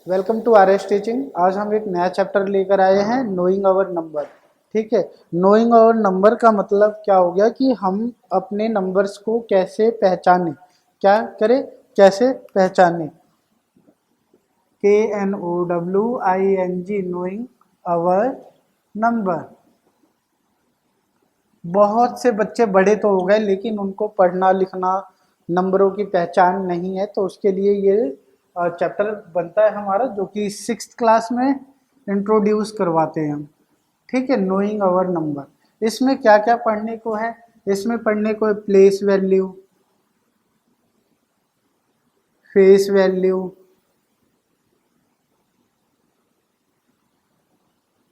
Welcome to R S teaching. आज हम एक नया चैप्टर लेकर आए हैं, नोइंग आवर नंबर। ठीक है, नोइंग आवर नंबर का मतलब क्या हो गया कि हम अपने नंबर्स को कैसे पहचानें, क्या करें, कैसे पहचानें। KNOWING, knowing our number. बहुत से बच्चे बड़े तो हो गए लेकिन उनको पढ़ना लिखना, नंबरों की पहचान नहीं है, तो उसके लिए ये चैप्टर बनता है हमारा, जो कि 6th क्लास में इंट्रोड्यूस करवाते हैं हम। ठीक है, नोइंग आवर नंबर। इसमें क्या क्या पढ़ने को है? इसमें पढ़ने को है place value, face value,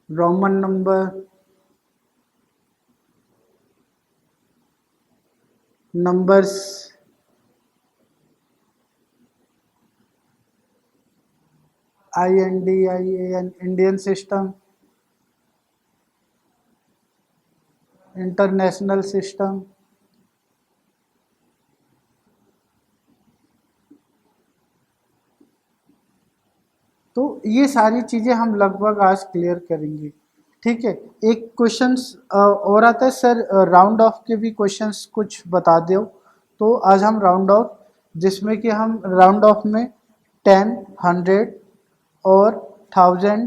Roman number, numbers, INDIAN, Indian system, international system. तो ये सारी चीज़ें हम लगभग आज क्लियर करेंगे। ठीक है, एक क्वेश्चंस और आता है सर, राउंड ऑफ के भी क्वेश्चंस कुछ बता दो। तो आज हम राउंड ऑफ, जिसमें कि हम राउंड ऑफ में 10, 100 और 1000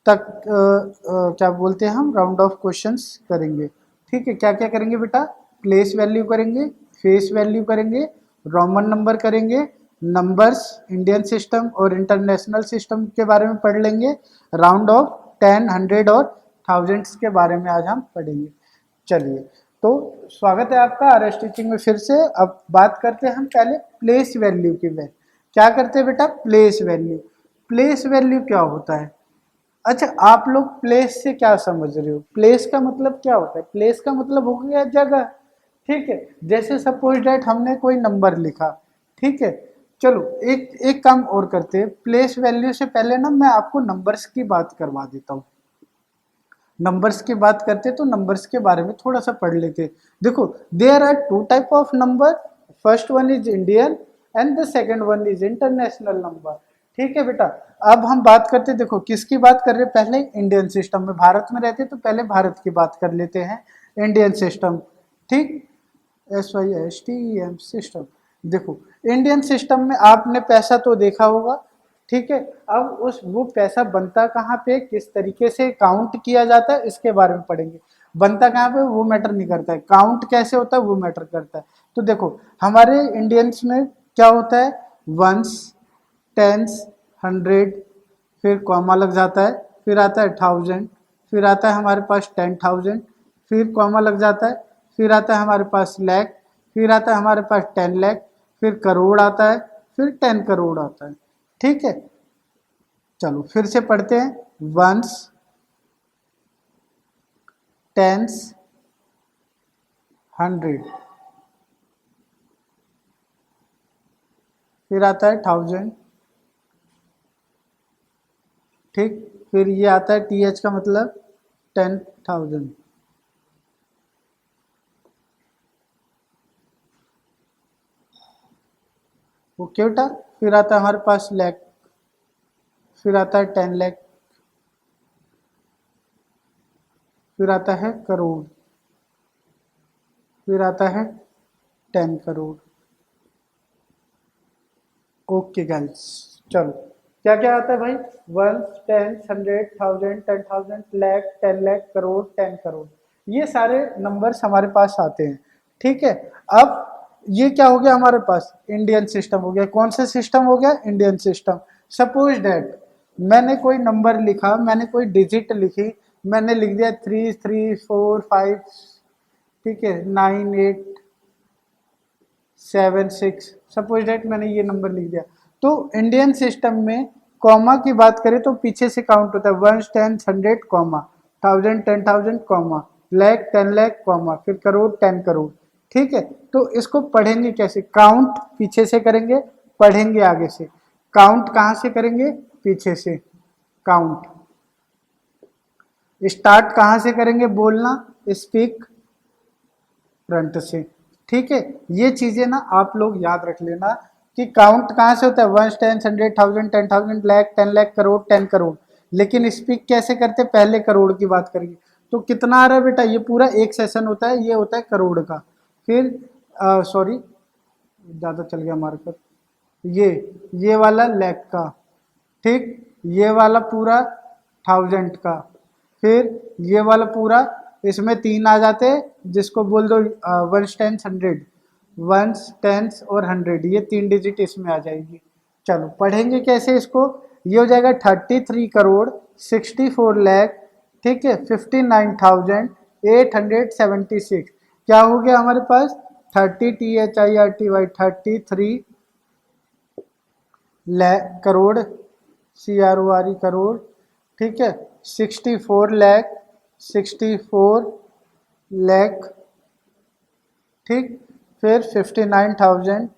तक क्या बोलते हैं, हम राउंड ऑफ क्वेश्चंस करेंगे। ठीक है, क्या क्या करेंगे बेटा? प्लेस वैल्यू करेंगे, फेस वैल्यू करेंगे, रोमन नंबर करेंगे, नंबर्स, इंडियन सिस्टम और इंटरनेशनल सिस्टम के बारे में पढ़ लेंगे। राउंड ऑफ 10, 100 और थाउजेंड्स के बारे में आज हम पढ़ेंगे। चलिए, तो स्वागत है आपका आर एस टीचिंग में फिर से। अब बात करते हैं हम पहले प्लेस वैल्यू की। क्या करते हैं बेटा? Place value. प्लेस वैल्यू क्या होता है? अच्छा, आप लोग प्लेस से क्या समझ रहे हो? प्लेस का मतलब क्या होता है? प्लेस का मतलब हो गया जगह। ठीक है, जैसे सपोज डेट हमने कोई नंबर लिखा। ठीक है, चलो एक एक काम और करते हैं। प्लेस वैल्यू से पहले ना मैं आपको नंबर्स की बात करवा देता हूँ। नंबर्स की बात करते तो नंबर्स के बारे में थोड़ा सा पढ़ लेते। देखो, there are two type of number. First one is Indian and the second one is international number. ठीक है बेटा, अब हम बात करते, देखो किसकी बात कर रहे हैं? पहले इंडियन सिस्टम में, भारत में रहते तो पहले भारत की बात कर लेते हैं, इंडियन सिस्टम। ठीक, SYSTEM सिस्टम। देखो, इंडियन सिस्टम में आपने पैसा तो देखा होगा। ठीक है, अब उस वो पैसा बनता कहाँ पे, किस तरीके से काउंट किया जाता है, इसके बारे में पढ़ेंगे। बनता कहाँ पे वो मैटर नहीं करता है, काउंट कैसे होता है वो मैटर करता है। तो देखो, हमारे इंडियंस में क्या होता है? वंस, टेंस, 100, फिर कॉमा लग जाता है, फिर आता है 1000, फिर आता है हमारे पास 10,000, फिर कॉमा लग जाता है, फिर आता है हमारे पास लैख, फिर आता है हमारे पास 10 लाख, फिर करोड़ आता है, फिर 10 करोड़ आता है। ठीक है, चलो फिर से पढ़ते हैं। वंस, टेंस, 100, फिर आता है 1000। ठीक, फिर ये आता है TH का मतलब 10,000। ओके बेटा, फिर आता है हमारे पास लैख, फिर आता है 10 लाख, फिर आता है करोड़, फिर आता है 10 करोड़। ओके गाइस, चलो क्या क्या आता है भाई? One, ten, 100, 1000, 10,000, lakh, 10 lakh, crore, 10 crore. ये सारे नंबर्स हमारे पास आते हैं। ठीक है, अब ये क्या हो गया हमारे पास? इंडियन सिस्टम हो गया। कौन सा सिस्टम हो गया? Indian system. सपोज दैट मैंने कोई नंबर लिखा, मैंने कोई डिजिट लिखी, मैंने लिख दिया 3, 3, 4, 5। ठीक है, 9, 8, 7, 6। सपोज डेट मैंने ये नंबर लिख दिया। तो इंडियन सिस्टम में कॉमा की बात करें तो पीछे से काउंट होता है, one, ten, 100, comma, 1000, 10,000, comma, lakh, 10 lakh, comma, फिर करोड़, 10 करोड़। ठीक है, तो इसको पढ़ेंगे कैसे? काउंट पीछे से करेंगे, पढ़ेंगे आगे से। काउंट कहाँ से करेंगे? पीछे से। काउंट स्टार्ट कहाँ से करेंगे? बोलना, स्पीक, फ्रंट से। ठीक है, ये चीजें ना आप लोग याद रख लेना। कि काउंट कहाँ से होता है, 1 10 100 1000 10,000 लाख 10 लाख करोड़ 10 करोड़, लेकिन स्पीक कैसे करते, पहले करोड़ की बात करेंगे। तो कितना आ रहा है बेटा, ये पूरा एक सेशन होता है, ये होता है करोड़ का। फिर सॉरी ज़्यादा चल गया मार्कर, ये वाला लाख का, ठीक, ये वाला पूरा 1000 का, फिर ये वाला पूरा, इसमें 3 आ जाते हैं, जिसको बोल दो 1 10 100, 1 10 और 100, ये 3 डिजिट इसमें आ जाएगी। चलो पढ़ेंगे कैसे इसको, ये हो जाएगा 33 करोड़ 64 लाख, ठीक है, 59,876। क्या हो गया हमारे पास, 30 33 करोड़, CRORE करोड़, ठीक है, 64 लाख, 64 लाख, ठीक, फिर 59,000,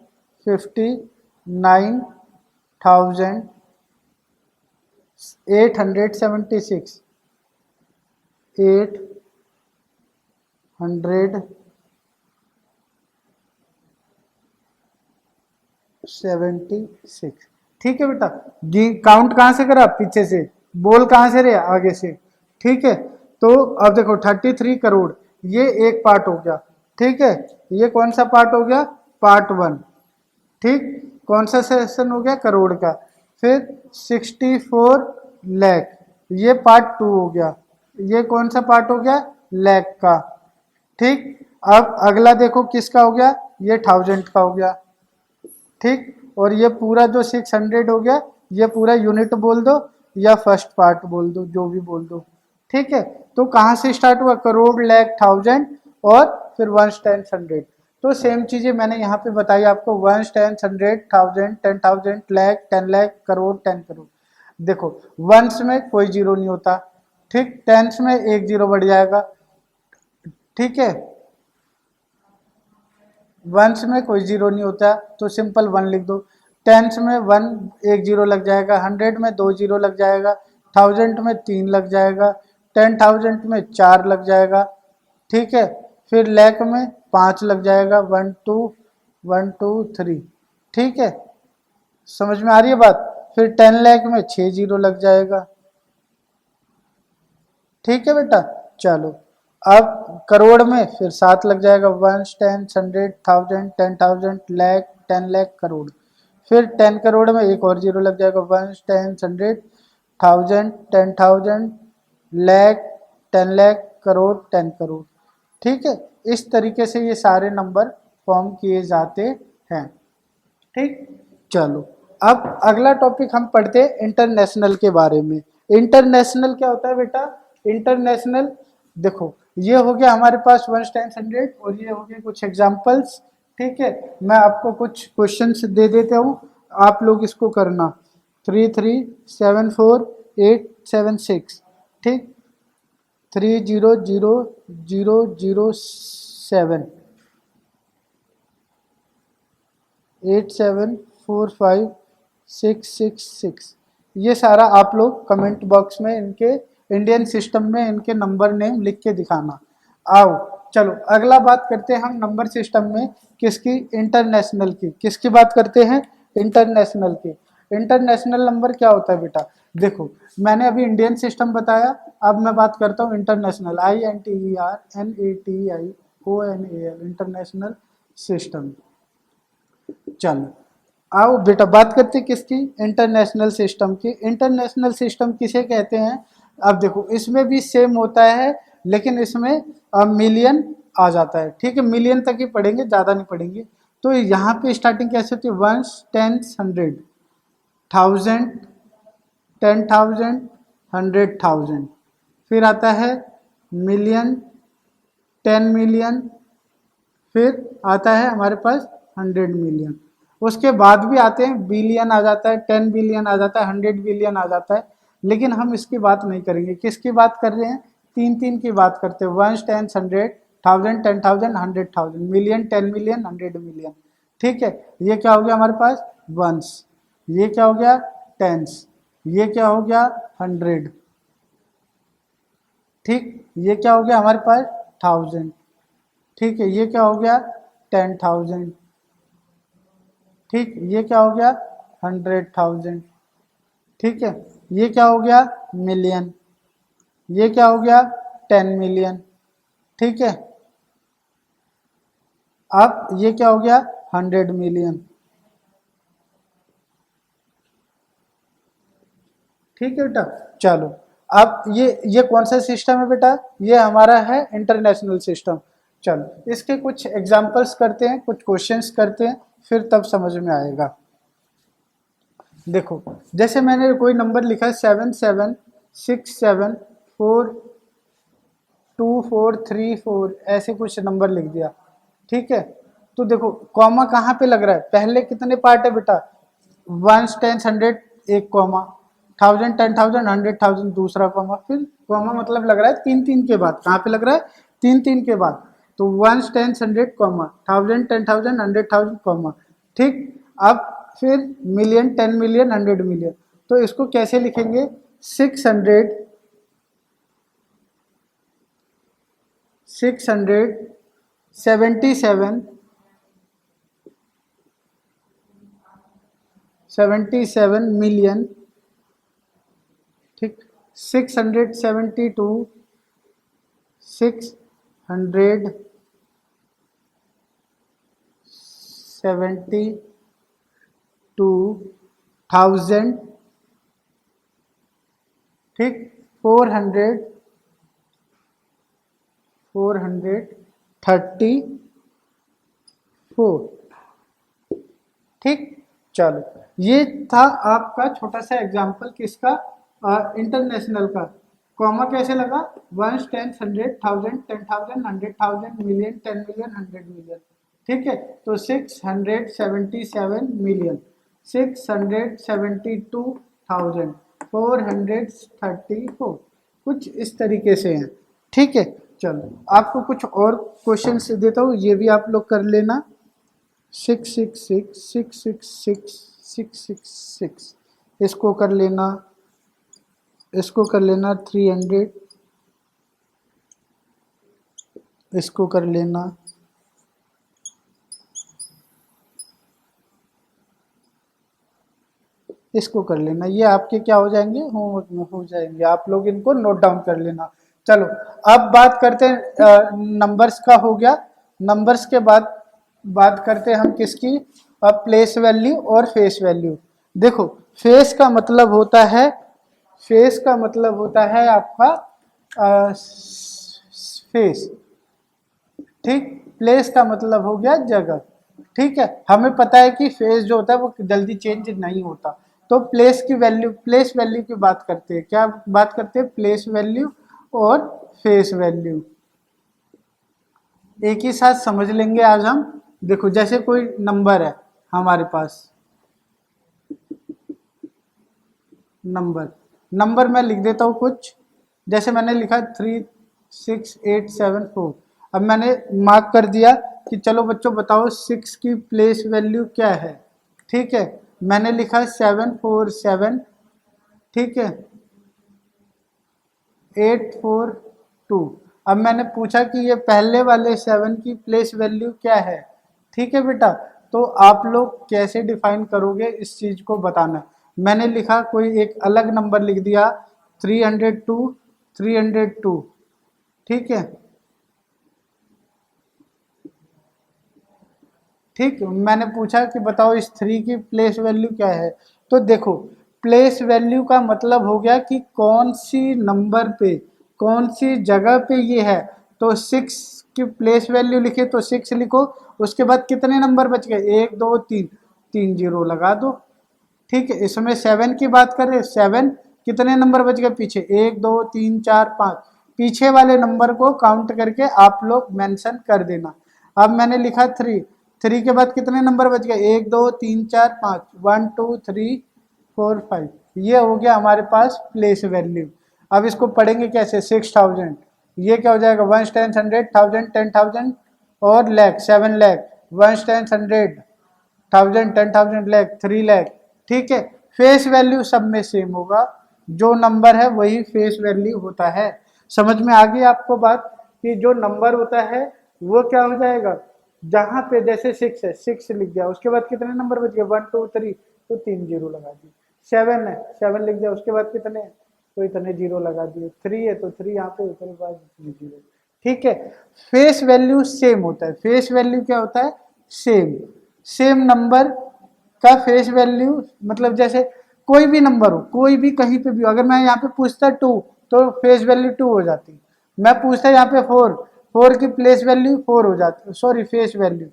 59,876, 876, ठीक है बेटा। काउंट कहाँ से करा, पीछे से, बोल कहाँ से रहे, आगे से, ठीक है। तो अब देखो 33 करोड़, ये एक पार्ट हो गया, ठीक है, ये कौन सा पार्ट हो गया, पार्ट 1, ठीक, कौन सा सेशन हो गया, करोड़ का। फिर 64 लाख, ये पार्ट 2 हो गया, ये कौन सा पार्ट हो गया, लाख का, ठीक। अब अगला देखो किसका हो गया, ये 1000 का हो गया, ठीक, और ये पूरा जो 600 हो गया, ये पूरा यूनिट बोल दो या फर्स्ट पार्ट बोल दो, जो भी बोल दो, ठीक है। तो कहाँ से स्टार्ट हुआ, करोड़ लाख 1000 और फिर 1 10 100। तो सेम चीजें मैंने यहाँ पे बताई आपको, 1 10 100 1000 10,000 लाख 10 लाख करोड़ 10 करोड़। देखो वंस में कोई जीरो नहीं होता, ठीक, टेंस में एक जीरो बढ़ जाएगा, ठीक है, वंस में कोई जीरो नहीं होता तो सिंपल 1 लिख दो, टेंस में 1 एक जीरो लग जाएगा, 100 में 2 जीरो लग जाएगा, 1000 में 3 लग जाएगा, 10,000 में 4 लग जाएगा, ठीक है, फिर लाख में 5 लग जाएगा, 1 2 1 2 3, ठीक है, समझ में आ रही है बात। फिर 10 लाख में 6 जीरो लग जाएगा, ठीक है बेटा। चलो अब करोड़ में फिर 7 लग जाएगा, 1 10 100 1000 10,000 लाख 10 लाख करोड़। फिर 10 करोड़ में एक और जीरो लग जाएगा, 1 10 100 1000 10,000 लाख 10 लाख करोड़ 10 करोड़, ठीक है। इस तरीके से ये सारे नंबर फॉर्म किए जाते हैं, ठीक। चलो अब अगला टॉपिक हम पढ़ते हैं इंटरनेशनल के बारे में। इंटरनेशनल क्या होता है बेटा, इंटरनेशनल देखो ये हो गया हमारे पास 1 10 100 और ये हो गए कुछ एग्जांपल्स, ठीक है। मैं आपको कुछ क्वेश्चंस दे देता हूँ, आप लोग इसको करना, 3 3 7 4 8 7 6, ठीक, 3 0 0 0 0 7 8 7 4 5 6 6 6, ये सारा आप लोग कमेंट बॉक्स में इनके इंडियन सिस्टम में इनके नंबर नेम लिख के दिखाना। आओ चलो अगला बात करते हैं हम नंबर सिस्टम में किसकी, इंटरनेशनल की, किसकी बात करते हैं, इंटरनेशनल की। इंटरनेशनल नंबर क्या होता है बेटा, देखो मैंने अभी इंडियन सिस्टम बताया, अब मैं बात करता हूँ इंटरनेशनल, INTERNATIONAL, इंटरनेशनल सिस्टम। चलो आओ बेटा बात करते किसकी, इंटरनेशनल सिस्टम की। इंटरनेशनल सिस्टम किसे कहते हैं, अब देखो इसमें भी सेम होता है, लेकिन इसमें मिलियन आ जाता है, ठीक है, मिलियन तक ही पढ़ेंगे, ज़्यादा नहीं पढ़ेंगे। तो यहाँ पे स्टार्टिंग कैसे होती है, 1 10 100 1000 10,000 100,000, फिर आता है मिलियन 10 मिलियन, फिर आता है हमारे पास 100 मिलियन, उसके बाद भी आते हैं बिलियन आ जाता है, 10 बिलियन आ जाता है, 100 बिलियन आ जाता है। लेकिन हम इसकी बात नहीं करेंगे, किसकी बात कर रहे हैं, तीन तीन की बात करते हैं, 1 10 100 1000 10,000 100,000 मिलियन 10 मिलियन 100 मिलियन, ठीक है। ये क्या हो गया हमारे पास वंस, ये क्या हो गया टेंस, ये क्या हो गया 100, ठीक, ये क्या हो गया हमारे पास 1000, ठीक है, ये क्या हो गया 10,000, ठीक, ये क्या हो गया 100,000। ठीक है, ये क्या हो गया मिलियन, ये क्या हो गया 10 मिलियन। ठीक है, अब ये क्या हो गया 100 मिलियन। ठीक है बेटा, चलो अब ये कौन सा सिस्टम है बेटा, ये हमारा है इंटरनेशनल सिस्टम। चलो इसके कुछ एग्जांपल्स करते हैं, कुछ क्वेश्चंस करते हैं, फिर तब समझ में आएगा। देखो जैसे मैंने कोई नंबर लिखा है 77674243 4 ऐसे कुछ नंबर लिख दिया। ठीक है, तो देखो कॉमा कहाँ पे लग रहा है, पहले कितने पार्ट है बेटा, 1 10 100 एक कॉमा, 1000 10,000 100,000 दूसरा कॉमा, फिर कॉमा मतलब लग रहा है तीन तीन के बाद, कहाँ पे लग रहा है तीन तीन के बाद, तो 1 10 100 कॉमा, 1000 10,000 100,000 कॉमा। ठीक, अब फिर मिलियन 10 मिलियन 100 मिलियन, तो इसको कैसे लिखेंगे 677 मिलियन। ठीक, 672 ठीक, 434। ठीक, चलो ये था आपका छोटा सा एग्जांपल किसका, इंटरनेशनल का। कॉमा कैसे लगा, 1 10 100,000 10,000 100,000 मिलियन 10 मिलियन 100 मिलियन। ठीक है, तो 677 मिलियन, 672,434 कुछ इस तरीके से हैं। ठीक है, चलो आपको कुछ और क्वेश्चन देता हूँ, ये भी आप लोग कर लेना। 666 इसको कर लेना, इसको कर लेना 300, इसको कर लेना, इसको कर लेना, ये आपके क्या हो जाएंगे होमवर्क में हो जाएंगे, आप लोग इनको नोट डाउन कर लेना। चलो अब बात करते हैं नंबर्स का, हो गया नंबर्स के बाद बात करते हैं हम किसकी, प्लेस वैल्यू और फेस वैल्यू। देखो फेस का मतलब होता है, फेस का मतलब होता है आपका फेस। ठीक, प्लेस का मतलब हो गया जगह। ठीक है, हमें पता है कि फेस जो होता है वो जल्दी चेंज नहीं होता, तो प्लेस की वैल्यू, प्लेस वैल्यू की बात करते हैं, क्या बात करते हैं प्लेस वैल्यू और फेस वैल्यू एक ही साथ समझ लेंगे आज हम। देखो जैसे कोई नंबर है हमारे पास, नंबर नंबर मैं लिख देता हूँ कुछ, जैसे मैंने लिखा 36874। अब मैंने मार्क कर दिया कि चलो बच्चों बताओ 6 की प्लेस वैल्यू क्या है। ठीक है, मैंने लिखा 747। ठीक है, 842। अब मैंने पूछा कि ये पहले वाले 7 की प्लेस वैल्यू क्या है। ठीक है बेटा, तो आप लोग कैसे डिफाइन करोगे इस चीज को बताना। मैंने लिखा कोई एक अलग नंबर लिख दिया 302 302। ठीक है, ठीक, मैंने पूछा कि बताओ इस 3 की प्लेस वैल्यू क्या है। तो देखो प्लेस वैल्यू का मतलब हो गया कि कौन सी नंबर पे, कौन सी जगह पे ये है। तो 6 की प्लेस वैल्यू लिखे तो 6 लिखो, उसके बाद कितने नंबर बच गए 1 2 3, 3 जीरो लगा दो। ठीक है, इसमें 7 की बात करें, 7 कितने नंबर बच गए पीछे 1 2 3 4 5, पीछे वाले नंबर को काउंट करके आप लोग मेंशन कर देना। अब मैंने लिखा 3, 3 के बाद कितने नंबर बच गए 1 2 3 4 5, 1 2 3 4 5, ये हो गया हमारे पास प्लेस वैल्यू। अब इसको पढ़ेंगे कैसे 6,000, ये क्या हो जाएगा 1 10 100 1000 10,000 और लैख 7 लैख 1 10 100 1000 10,000 लैख 3 लैख। ठीक है, फेस वैल्यू सब में सेम होगा, जो नंबर है वही फेस वैल्यू होता है। समझ में आ गई आपको बात कि जो नंबर होता है वो क्या हो जाएगा, जहां पे जैसे 6 है, 6 लिख दिया, उसके बाद कितने नंबर बच गए, 1 2 3, तो 3 जीरो लगा दिए। 7 है, 7 लिख दिया, उसके बाद कितने, तो इतने जीरो लगा दिए। 3 है तो 3 यहाँ पे, उतने बाद जीरो। ठीक है, फेस वैल्यू सेम होता है। फेस वैल्यू क्या होता है, सेम। सेम नंबर का फेस वैल्यू, मतलब जैसे कोई भी नंबर हो, कोई भी कहीं पे भी हो, अगर मैं यहाँ पे पूछता 2 तो फेस वैल्यू 2 हो जाती। मैं पूछता यहाँ पे 4, 4 की प्लेस वैल्यू 4 हो जाती, सॉरी फेस वैल्यू।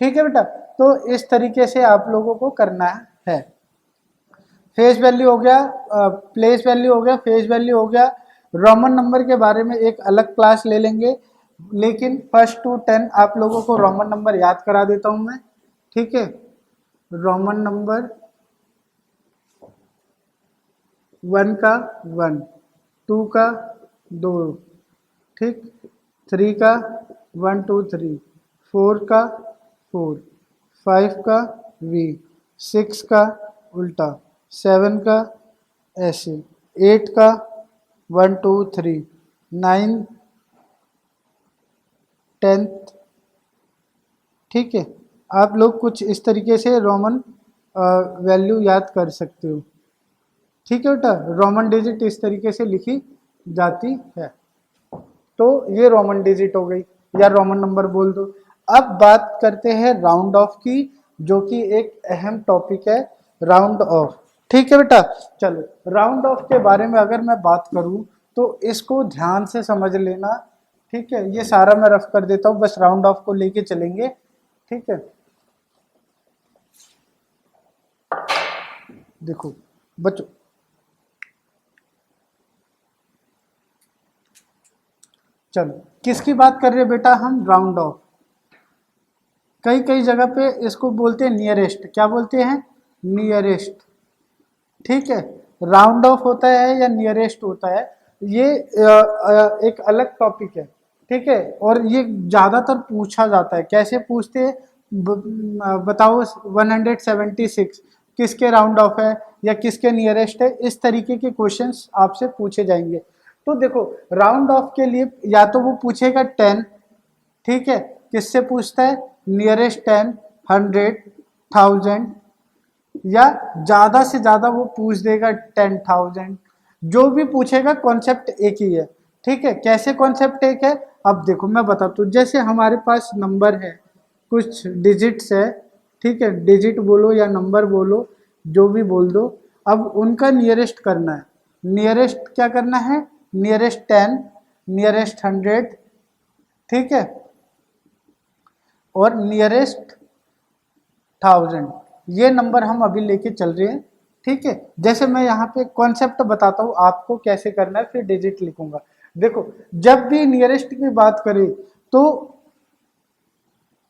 ठीक है बेटा, तो इस तरीके से आप लोगों को करना है। फेस वैल्यू हो गया, प्लेस वैल्यू हो गया, फेस वैल्यू हो गया। रोमन नंबर के बारे में एक अलग क्लास ले लेंगे, लेकिन फर्स्ट टू 10 आप लोगों को रोमन नंबर याद करा देता हूं मैं। ठीक है, रोमन नंबर 1 का 1, 2 का 2, ठीक, 3 का 1 2 3, 4 का 4, 5 का V, 6 का उल्टा, 7 का ऐसे, 8 का 1 2 3, 9 10th। ठीक है, आप लोग कुछ इस तरीके से रोमन वैल्यू याद कर सकते हो। ठीक है बेटा, रोमन डिजिट इस तरीके से लिखी जाती है। तो ये रोमन डिजिट हो गई, या रोमन नंबर बोल दो। अब बात करते हैं राउंड ऑफ की, जो कि एक अहम टॉपिक है, राउंड ऑफ। ठीक है बेटा, चलो राउंड ऑफ के बारे में अगर मैं बात करूं तो इसको ध्यान से समझ लेना। ठीक है, ये सारा मैं रफ कर देता हूं, बस राउंड ऑफ को लेके चलेंगे। ठीक है, देखो बच्चों, चलो किसकी बात कर रहे हैं बेटा हम, राउंड ऑफ। कई कई जगह पे इसको बोलते हैं नियरेस्ट, क्या बोलते हैं, नियरेस्ट। ठीक है, राउंड ऑफ होता है या नियरेस्ट होता है, ये एक अलग टॉपिक है। ठीक है, और ये ज्यादातर पूछा जाता है। कैसे पूछते हैं, बताओ 176 किसके राउंड ऑफ है या किसके नियरेस्ट है, इस तरीके के क्वेश्चंस आपसे पूछे जाएंगे। तो देखो, राउंड ऑफ के लिए या तो वो पूछेगा 10, ठीक है, किससे पूछता है, नियरेस्ट 10, 100, 1000, या ज्यादा से ज्यादा वो पूछ देगा 10,000। जो भी पूछेगा कॉन्सेप्ट एक ही है। ठीक है, कैसे कॉन्सेप्ट एक है, अब देखो मैं बताता हूँ। जैसे हमारे पास नंबर है, कुछ डिजिट्स है, ठीक है, डिजिट बोलो या नंबर बोलो, जो भी बोल दो। अब उनका नियरेस्ट करना है। नियरेस्ट क्या करना है, नियरेस्ट 10, नियरेस्ट 100, ठीक है, और नियरेस्ट 1000, ये नंबर हम अभी लेके चल रहे हैं। ठीक है, जैसे मैं यहाँ पे कॉन्सेप्ट बताता हूँ आपको कैसे करना है, फिर डिजिट लिखूंगा। देखो, जब भी नियरेस्ट की बात करें तो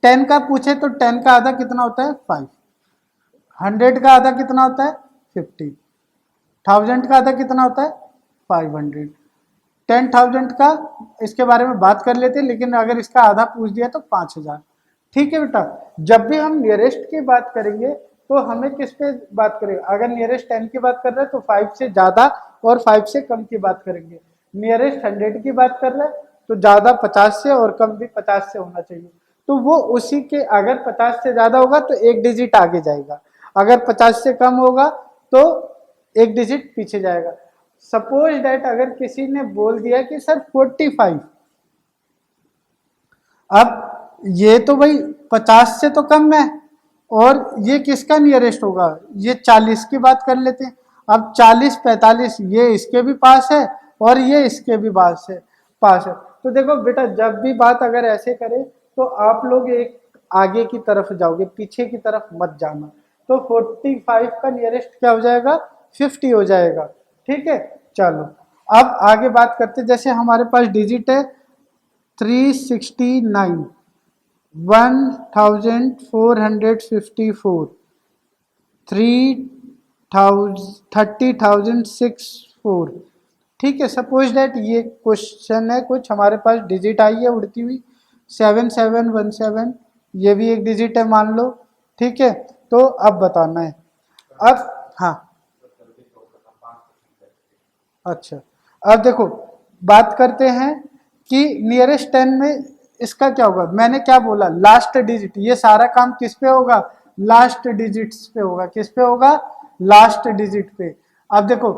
10 का पूछे तो 10 का आधा कितना होता है, 5। 100 का आधा कितना होता है, 50। 1000 का आधा कितना होता है, 500। 10,000 का इसके बारे में बात कर लेते हैं, लेकिन अगर इसका आधा पूछ दिया तो 5,000। ठीक है बेटा, जब भी हम नियरेस्ट की बात करेंगे तो हमें किस पे बात करेंगे, अगर नियरेस्ट 10 की बात कर रहे हैं तो 5 से ज्यादा और 5 से कम की बात करेंगे। नियरेस्ट 100 की बात कर रहे हैं तो ज्यादा 50 से और कम भी 50 से होना चाहिए। तो वो उसी के, अगर 50 से ज्यादा होगा तो एक डिजिट आगे जाएगा, अगर 50 से कम होगा तो एक डिजिट पीछे जाएगा। सपोज दैट अगर किसी ने बोल दिया कि सर 45, अब ये तो भाई 50 से तो कम है, और ये किसका नियरेस्ट होगा, ये 40 की बात कर लेते हैं। अब 40 45 ये इसके भी पास है और ये इसके भी पास है। तो देखो बेटा, जब भी बात अगर ऐसे करें तो आप लोग एक आगे की तरफ जाओगे, पीछे की तरफ मत जाना। तो 45 का नियरेस्ट क्या हो जाएगा, 50 हो जाएगा। ठीक है, चलो अब आगे बात करते, जैसे हमारे पास डिजिट है 369, 1454, 30,064। ठीक है, सपोज दैट ये क्वेश्चन है, कुछ हमारे पास डिजिट आई है उड़ती हुई 7717, ये भी एक डिजिट है मान लो। ठीक है, तो अब बताना है। अब हाँ, अच्छा, अब देखो बात करते हैं कि नियरेस्ट 10 में इसका क्या होगा, मैंने क्या बोला, लास्ट डिजिट, ये सारा काम किस पे होगा, लास्ट डिजिट्स पे होगा, किस पे होगा, लास्ट डिजिट पे। अब देखो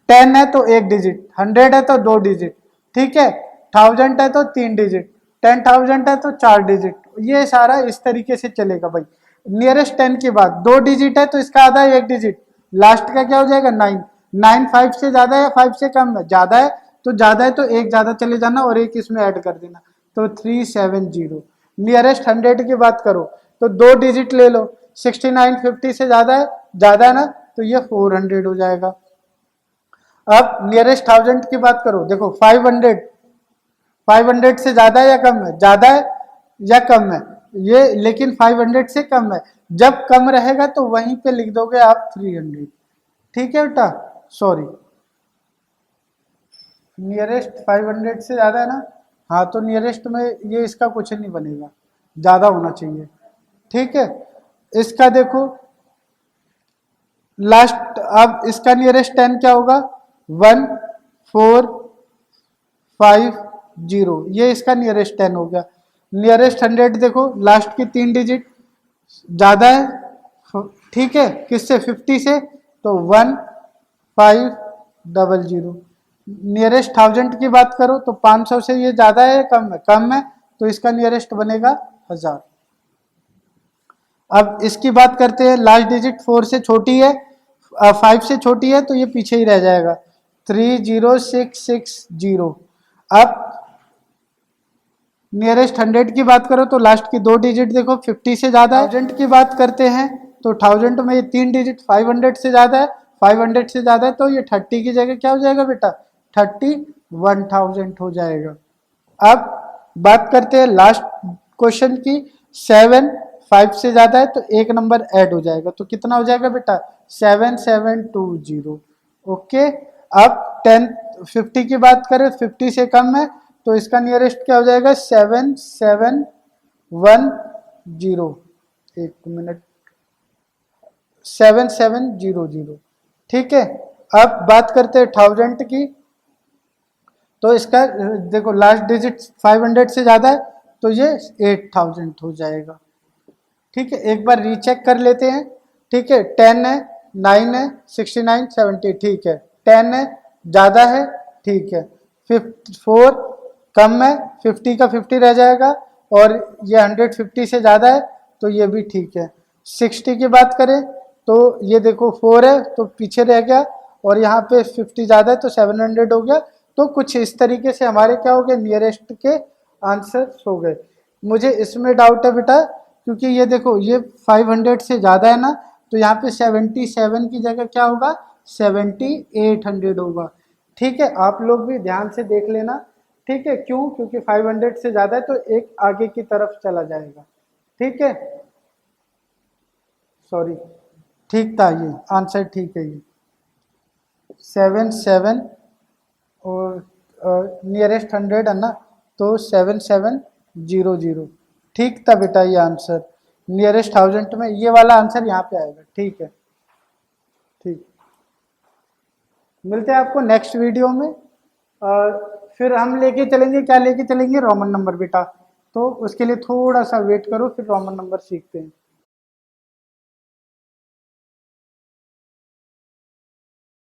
10 है तो एक डिजिट, 100 है तो दो डिजिट, ठीक है, 1000 है तो तीन डिजिट, 10,000 है तो चार डिजिट, ये सारा इस तरीके से चलेगा भाई। नियरेस्ट 10 की बात, दो डिजिट है तो इसका आधा है एक डिजिट, लास्ट का क्या हो जाएगा 9, 9 5 से ज्यादा है 5 से कम है, ज्यादा है तो ज्यादा है तो एक ज्यादा चले जाना और एक इसमें ऐड कर देना, तो 370। नियरेस्ट 100 की बात करो तो दो डिजिट ले लो, 69 50 से ज्यादा है ना, तो ये 400 हो जाएगा। अब नियरेस्ट 1000 की बात करो, देखो 500, 500 से ज्यादा है या कम है, ज्यादा है या कम है, ये लेकिन 500 से कम है, जब कम रहेगा तो वहीं पे लिख दोगे आप 300, ठीक है बेटा, सॉरी नियरेस्ट 500 से ज्यादा है ना, हाँ तो नियरेस्ट में ये इसका कुछ नहीं बनेगा, ज्यादा होना चाहिए, ठीक है। इसका देखो लास्ट, अब इसका नियरेस्ट 10 क्या होगा, 1450, ये इसका नियरेस्ट 10 हो गया। नियरेस्ट 100 देखो, लास्ट की तीन डिजिट ज्यादा है, ठीक है, किससे 50 से, तो 1500। नियरेस्ट 1000 की बात करो तो 500 से ये ज्यादा है कम है, कम है, तो इसका नियरेस्ट बनेगा 1000। अब इसकी बात करते हैं, लास्ट डिजिट 4 से छोटी है, 5 से छोटी है तो ये पीछे ही रह जाएगा, 30660। अब नियरेस्ट 100 की बात करो तो लास्ट की दो डिजिट देखो 50 से ज्यादा है। 1000 की बात करते हैं तो 1000 में ये तीन डिजिट 500 से ज्यादा है, 500 से ज्यादा है तो ये 30 की जगह क्या हो जाएगा बेटा, 31,000 हो जाएगा। अब बात करते हैं लास्ट क्वेश्चन की, 7 5 से ज्यादा है तो एक नंबर ऐड हो जाएगा, तो कितना हो जाएगा बेटा, 7720। ओके, अब 10 50 की बात करें, 50 से कम है तो इसका नियरेस्ट क्या हो जाएगा, 7710, एक मिनट, 7700, ठीक है। अब बात करते हैं 1000 की, तो इसका देखो लास्ट डिजिट 500 से ज्यादा है तो ये 8000 हो जाएगा, ठीक है। एक बार रीचेक कर लेते हैं, ठीक है, 10 है, 9 है, 69 70, ठीक है, 10 है ज्यादा है, ठीक है, 4 कम है, 50 का 50 रह जाएगा, और ये 150 से ज्यादा है तो ये भी ठीक है। 60 की बात करें तो ये देखो 4 है तो पीछे रह गया, और यहाँ पे 50 ज्यादा है तो 700 हो गया। तो कुछ इस तरीके से हमारे क्या हो गए, नियरेस्ट के आंसर हो गए। मुझे इसमें डाउट है बेटा, क्योंकि ये देखो ये 500 से ज़्यादा है ना, तो यहाँ पे 77 की जगह क्या होगा, 7800 होगा, ठीक है। आप लोग भी ध्यान से देख लेना, ठीक है, क्यों, क्योंकि 500 से ज़्यादा है तो एक आगे की तरफ चला जाएगा, ठीक है, सॉरी, ठीक था, ये आंसर ठीक है, ये 77, और नियरेस्ट 100 है ना, तो 7700, ठीक था बेटा ये आंसर। नियरेस्ट 1000 में ये वाला आंसर यहाँ पे आएगा, ठीक है, ठीक। मिलते हैं आपको नेक्स्ट वीडियो में, फिर हम लेके चलेंगे, क्या लेके चलेंगे, रोमन नंबर बेटा, तो उसके लिए थोड़ा सा वेट करो, फिर रोमन नंबर सीखते हैं।